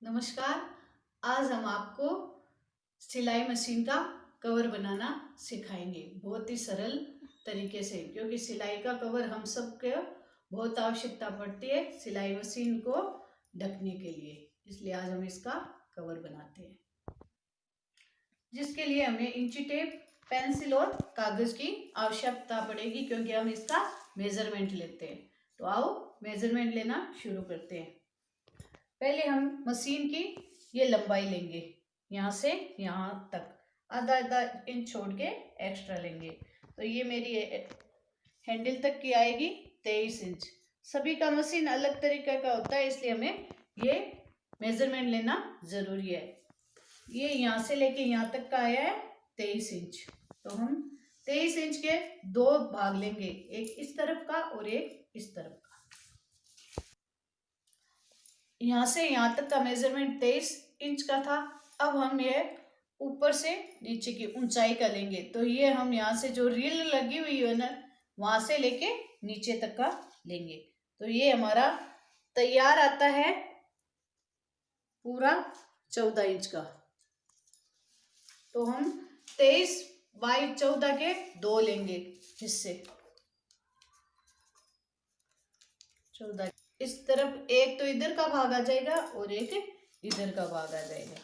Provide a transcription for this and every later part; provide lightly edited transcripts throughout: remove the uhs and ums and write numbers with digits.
नमस्कार। आज हम आपको सिलाई मशीन का कवर बनाना सिखाएंगे बहुत ही सरल तरीके से, क्योंकि सिलाई का कवर हम सबके बहुत आवश्यकता पड़ती है सिलाई मशीन को ढकने के लिए। इसलिए आज हम इसका कवर बनाते हैं, जिसके लिए हमें इंची टेप, पेंसिल और कागज की आवश्यकता पड़ेगी, क्योंकि हम इसका मेजरमेंट लेते हैं। तो आओ मेजरमेंट लेना शुरू करते हैं। पहले हम मशीन की ये लंबाई लेंगे, यहाँ से यहाँ तक आधा आधा इंच छोड़ के एक्स्ट्रा लेंगे। तो ये मेरी हैंडल तक की आएगी 23 इंच। सभी का मशीन अलग तरीके का होता है, इसलिए हमें ये मेजरमेंट लेना ज़रूरी है। ये यहाँ से लेके यहाँ तक का आया है 23 इंच। तो हम 23 इंच के दो भाग लेंगे, एक इस तरफ का और एक इस तरफ का। यहाँ से यहाँ तक का मेजरमेंट 23 इंच का था। अब हम ये ऊपर से नीचे की ऊंचाई का लेंगे। तो ये हम यहाँ से जो रील लगी हुई है ना, वहां से लेके नीचे तक का लेंगे। तो ये हमारा तैयार आता है पूरा 14 इंच का। तो हम 23 बाई 14 के दो लेंगे हिस्से। 14 इस तरफ एक तो इधर का भाग आ जाएगा और एक इधर का भाग आ जाएगा।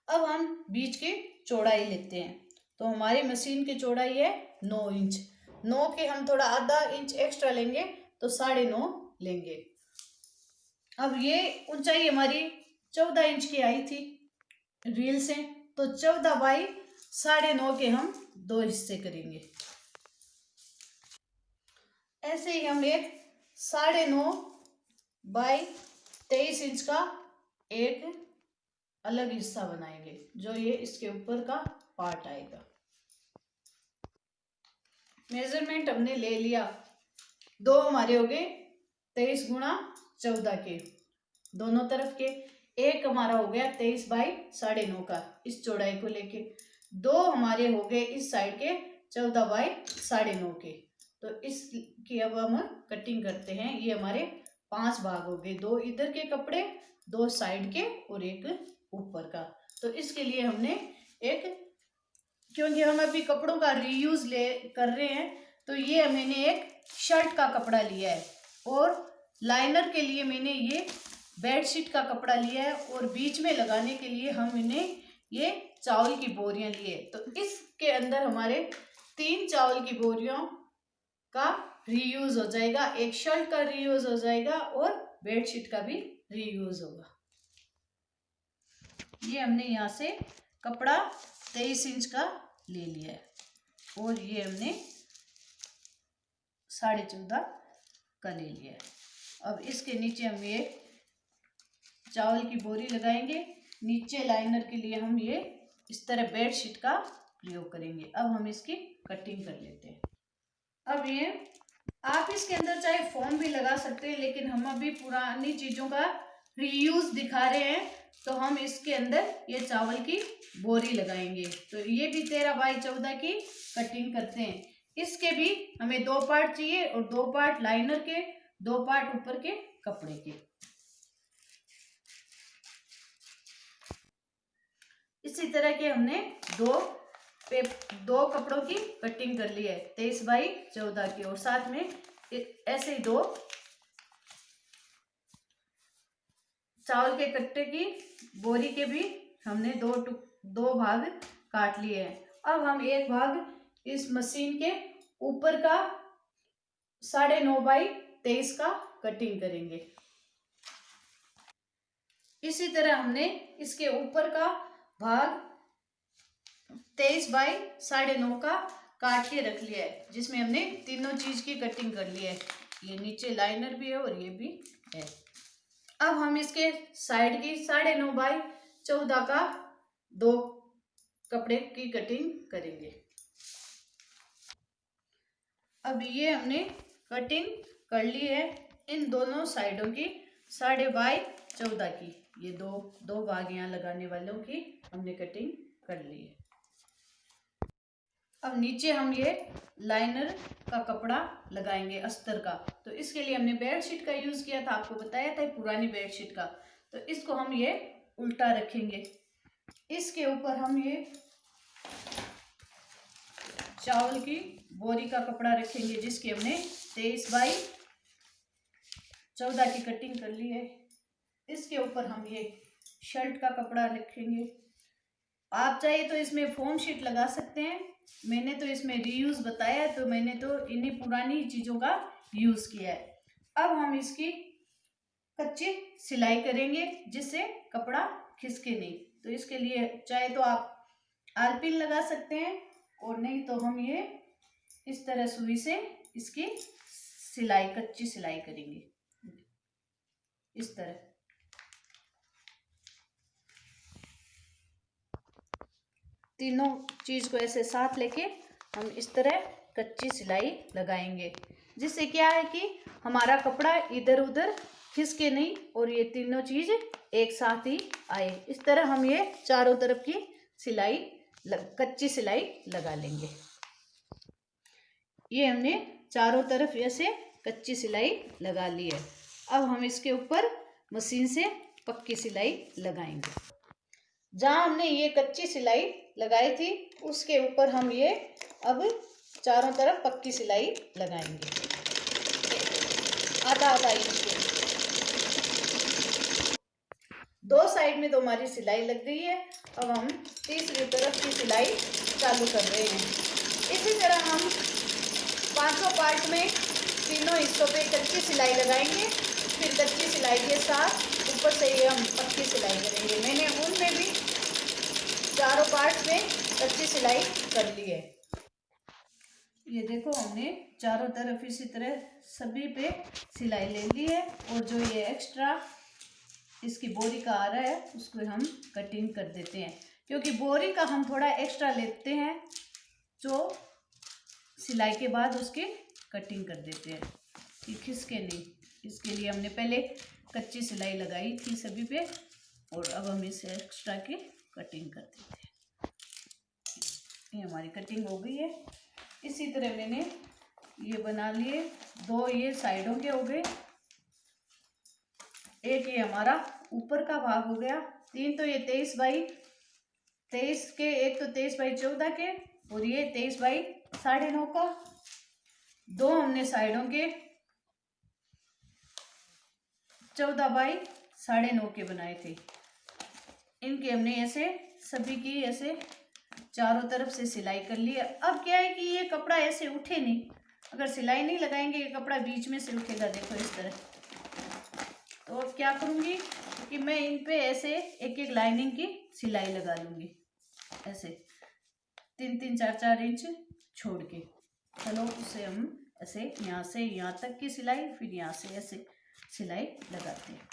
अब हम बीच की चौड़ाई लेते हैं। तो हमारी मशीन की चौड़ाई है 9 इंच। 9 के हम थोड़ा आधा इंच एक्स्ट्रा लेंगे तो 9.5 लेंगे। अब ये ऊंचाई हमारी 14 इंच की आई थी रील से, तो 14 बाई 9.5 के हम दो हिस्से करेंगे। ऐसे ही हम एक 9.5 बाई 23 इंच का एक अलग हिस्सा बनाएंगे, जो ये इसके ऊपर का पार्ट आएगा। मेजरमेंट हमने ले लिया, दो हमारे हो गए 23 गुणा 14 के दोनों तरफ के। एक हमारा हो गया 23 बाई 9.5 का इस चौड़ाई को लेके। दो हमारे हो गए इस साइड के 14 बाई 9.5 के। तो इसकी अब हम कटिंग करते हैं। ये हमारे 5 भाग हो गए, दो इधर के कपड़े, दो साइड के और एक ऊपर का। तो इसके लिए हमने एक, क्योंकि हम अभी कपड़ों का रीयूज कर रहे हैं, तो ये मैंने एक शर्ट का कपड़ा लिया है और लाइनर के लिए मैंने ये बेडशीट का कपड़ा लिया है, और बीच में लगाने के लिए हमने ये चावल की बोरियां लिए। तो इसके अंदर हमारे 3 चावल की बोरियों का रीयूज हो जाएगा, एक शर्ट का रीयूज हो जाएगा और बेडशीट का भी रीयूज होगा। ये हमने यहाँ से कपड़ा 23 इंच का ले लिया है और ये हमने 14.5 का ले लिया है। अब इसके नीचे हम ये चावल की बोरी लगाएंगे। नीचे लाइनर के लिए हम ये इस तरह बेडशीट का प्रयोग करेंगे। अब हम इसकी कटिंग कर लेते हैं। अब ये आप इसके अंदर चाहे फोम भी लगा सकते हैं, लेकिन हम अभी पुरानी चीज़ों का रीयूज दिखा रहे हैं, तो हम इसके अंदर ये चावल की बोरी लगाएंगे। तो ये भी 13 बाई 14 की कटिंग करते हैं। इसके भी हमें 2 पार्ट चाहिए, और 2 पार्ट लाइनर के, 2 पार्ट ऊपर के कपड़े के। इसी तरह के हमने दो कपड़ों की कटिंग कर ली है 23 बाई 14 की, और साथ में ऐसे ही 2 चावल के कट्टे की बोरी के भी हमने दो भाग काट लिए हैं। अब हम एक भाग इस मशीन के ऊपर का 9.5 बाई 23 का कटिंग करेंगे। इसी तरह हमने इसके ऊपर का भाग 23 बाई 9.5 का काट के रख लिया है, जिसमें हमने तीनों चीज की कटिंग कर ली है। ये नीचे लाइनर भी है और ये भी है। अब हम इसके साइड की 9.5 बाई 14 का 2 कपड़े की कटिंग करेंगे। अब ये हमने कटिंग कर ली है इन दोनों साइडों की 9.5 बाई 14 की। ये दो भाग यहाँ लगाने वालों की हमने कटिंग कर ली है। अब नीचे हम ये लाइनर का कपड़ा लगाएंगे अस्तर का। तो इसके लिए हमने बेडशीट का यूज किया था, आपको बताया था, पुरानी बेडशीट का। तो इसको हम ये उल्टा रखेंगे। इसके ऊपर हम ये चावल की बोरी का कपड़ा रखेंगे, जिसकी हमने 23 बाई 14 की कटिंग कर ली है। इसके ऊपर हम ये शर्ट का कपड़ा रखेंगे। आप चाहे तो इसमें फोम शीट लगा सकते हैं, मैंने तो इसमें रीयूज बताया है, तो मैंने तो इन्हीं पुरानी चीज़ों का यूज किया है। अब हम इसकी कच्ची सिलाई करेंगे, जिससे कपड़ा खिसके नहीं। तो इसके लिए चाहे तो आप आलपिन लगा सकते हैं, और नहीं तो हम ये इस तरह सुई से इसकी सिलाई, कच्ची सिलाई करेंगे इस तरह। तीनों चीज को ऐसे साथ लेके हम इस तरह कच्ची सिलाई लगाएंगे, जिससे क्या है कि हमारा कपड़ा इधर उधर खिसके नहीं और ये तीनों चीज एक साथ ही आए। इस तरह हम ये चारों तरफ की सिलाई कच्ची सिलाई लगा लेंगे। ये हमने चारों तरफ ऐसे कच्ची सिलाई लगा ली है। अब हम इसके ऊपर मशीन से पक्की सिलाई लगाएंगे। जहाँ हमने ये कच्ची सिलाई लगाई थी उसके ऊपर हम ये अब चारों तरफ पक्की सिलाई लगाएंगे, आधा आधा इंच के। दो साइड में तो हमारी सिलाई लग गई है। अब हम तीसरी तरफ की सिलाई चालू कर रहे हैं। इसी तरह हम पांचों पार्ट में तीनों हिस्सों पे कच्ची सिलाई लगाएंगे, फिर कच्ची सिलाई के साथ ऊपर से ये हम पक्की सिलाई करेंगे। मैंने उनमें भी चारों पार्ट में कच्ची सिलाई कर ली है। ये देखो हमने चारों तरफ इसी तरह सभी पे सिलाई ले ली है, और जो ये एक्स्ट्रा इसकी बोरी का आ रहा है उसको हम कटिंग कर देते हैं, क्योंकि बोरी का हम थोड़ा एक्स्ट्रा लेते हैं, जो सिलाई के बाद उसकी कटिंग कर देते हैं कि खिसके नहीं। इसके लिए हमने पहले कच्ची सिलाई लगाई थी सभी पे, और अब हम इसे एक्स्ट्रा की कटिंग कर देते हैं। ये हमारी कटिंग हो गई है। इसी तरह मैंने ये बना लिए, दो ये साइडों के हो गए, एक ये हमारा ऊपर का भाग हो गया, तीन तो ये 23 बाई 23 के, एक तो 23 बाई 14 के, और ये 23 बाई 9.5 का। दो हमने साइडों के 14 बाई 9.5 के बनाए थे। इनके हमने ऐसे सभी की ऐसे चारों तरफ से सिलाई कर ली है। अब क्या है कि ये कपड़ा ऐसे उठे नहीं, अगर सिलाई नहीं लगाएंगे ये कपड़ा बीच में से उठेगा, देखो इस तरह। तो अब क्या करूँगी कि मैं इन पे ऐसे एक एक लाइनिंग की सिलाई लगा लूँगी, ऐसे 3-3 4-4 इंच छोड़ के। चलो उसे हम ऐसे यहाँ से यहाँ तक की सिलाई, फिर यहाँ से ऐसे सिलाई लगाते हैं।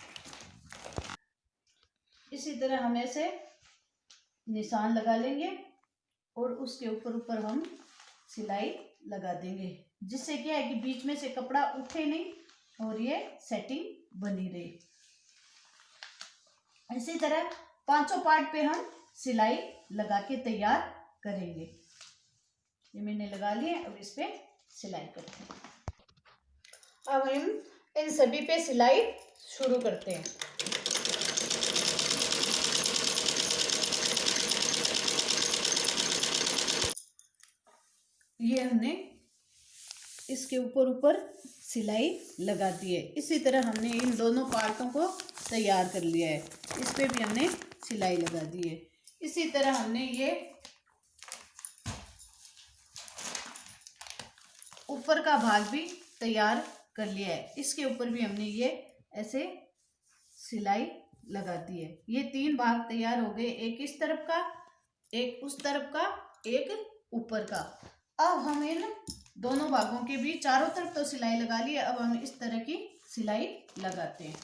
इसी तरह हम ऐसे निशान लगा लेंगे और उसके ऊपर ऊपर हम सिलाई लगा देंगे, जिससे क्या है कि बीच में से कपड़ा उठे नहीं और ये सेटिंग बनी रहे। इसी तरह पांचों पार्ट पे हम सिलाई लगा के तैयार करेंगे। ये मैंने लगा लिए, अब इस पे सिलाई करते हैं। अब हम इन सभी पे सिलाई शुरू करते हैं। ये हमने इसके ऊपर ऊपर सिलाई लगा दी है। इसी तरह हमने इन दोनों पार्टों को तैयार कर लिया है, इस पे भी हमने सिलाई लगा दी है। इसी तरह हमने ये ऊपर का भाग भी तैयार कर लिया है, इसके ऊपर भी हमने ये ऐसे सिलाई लगा दी है। ये 3 भाग तैयार हो गए, एक इस तरफ का, एक उस तरफ का, एक ऊपर का। अब हम इन दोनों भागों के भी चारों तरफ तो सिलाई लगा ली है, अब हम इस तरह की सिलाई लगाते हैं।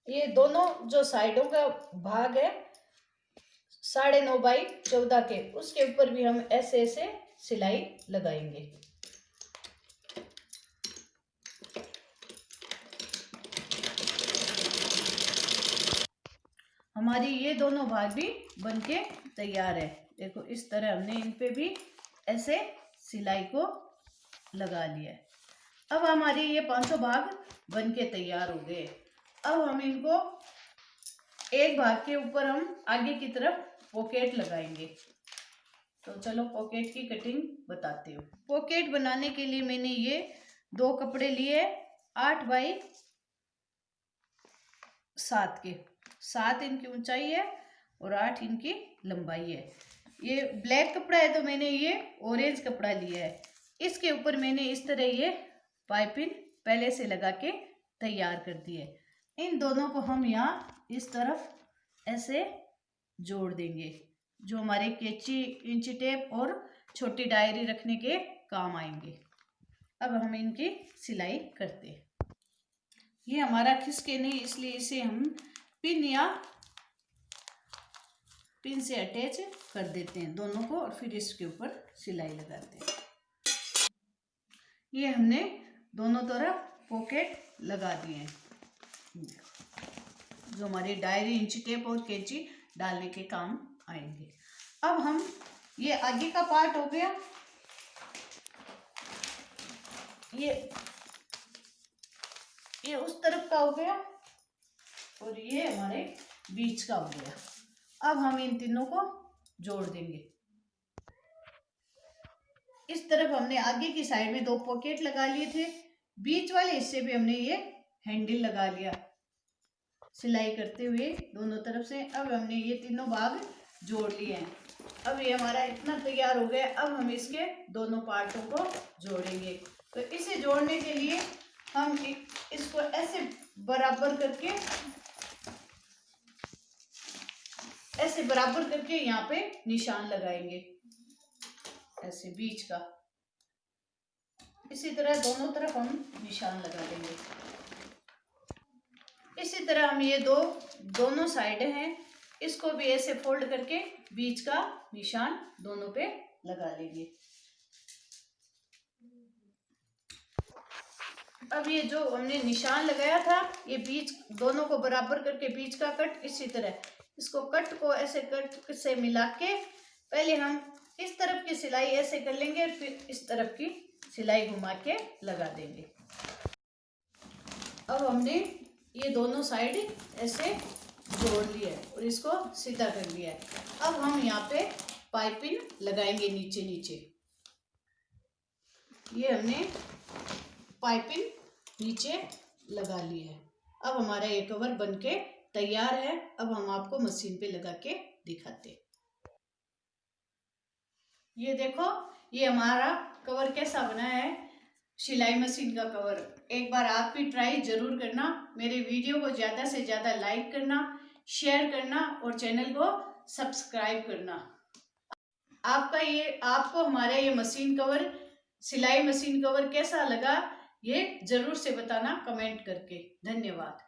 ये दोनों जो साइडों का भाग है 9.5 बाई 14 के, उसके ऊपर भी हम ऐसे ऐसे सिलाई लगाएंगे। हमारी ये दोनों भाग भी बनके तैयार है। देखो इस तरह हमने इन पे भी ऐसे सिलाई को लगा लिया है। अब हमारे ये 500 भाग बन के तैयार हो गए। अब हम इनको एक भाग के ऊपर हम आगे की तरफ पॉकेट लगाएंगे। तो चलो पॉकेट की कटिंग बताती हूँ। पॉकेट बनाने के लिए मैंने ये 2 कपड़े लिए 8 बाई 7 के, 7 इनकी ऊंचाई है और 8 इनकी लंबाई है। ये ब्लैक कपड़ा है तो मैंने ये ऑरेंज कपड़ा लिया है। इसके ऊपर मैंने इस तरह ये पाइपिंग पहले से लगा के तैयार कर दी है। इन दोनों को हम यहाँ इस तरफ ऐसे जोड़ देंगे, जो हमारे कैंची, इंची टेप और छोटी डायरी रखने के काम आएंगे। अब हम इनकी सिलाई करते हैं। ये हमारा खिसके नहीं, इसलिए इसे हम पिन से अटैच कर देते हैं दोनों को और फिर इसके ऊपर सिलाई लगाते हैं। ये हमने दोनों तरफ पॉकेट लगा दिए हैं, जो हमारी डायरी, इंची टेप और कैंची डालने के काम आएंगे। अब हम ये आगे का पार्ट हो गया, ये उस तरफ का हो गया और ये हमारे बीच का हो गया। अब हम इन तीनों को जोड़ देंगे। इस तरफ हमने आगे की साइड में 2 पॉकेट लगा लिए थे, बीच वाले हिस्से पे हमने ये हैंडल लगा लिया सिलाई करते हुए दोनों तरफ से। अब हमने ये तीनों भाग जोड़ लिए हैं। अब ये हमारा इतना तैयार हो गया। अब हम इसके दोनों पार्टों को जोड़ेंगे। तो इसे जोड़ने के लिए हम इसको ऐसे बराबर करके यहाँ पे निशान लगाएंगे, ऐसे बीच का। इसी तरह दोनों तरफ हम निशान लगा देंगे। इसी तरह हम ये दोनों साइड हैं, इसको भी ऐसे फोल्ड करके बीच का निशान दोनों पे लगा लेंगे। अब ये जो हमने निशान लगाया था, ये बीच दोनों को बराबर करके बीच का कट, इसी तरह इसको कट को ऐसे कट से मिला के पहले हम इस तरफ की सिलाई ऐसे कर लेंगे, फिर इस तरफ की सिलाई घुमा के लगा देंगे। अब हमने ये दोनों साइड ऐसे जोड़ लिया है और इसको सीधा कर लिया है। अब हम यहाँ पे पाइपिंग लगाएंगे नीचे नीचे। ये हमने पाइपिंग नीचे लगा ली है। अब हमारा ये कवर बनके तैयार है। अब हम आपको मशीन पे लगा के दिखाते हैं। ये देखो, ये हमारा कवर कैसा बना है, सिलाई मशीन का कवर। एक बार आप भी ट्राई जरूर करना। मेरे वीडियो को ज़्यादा से ज़्यादा लाइक करना, शेयर करना और चैनल को सब्सक्राइब करना। आपको हमारा ये मशीन कवर, सिलाई मशीन कवर कैसा लगा, ये जरूर से बताना कमेंट करके। धन्यवाद।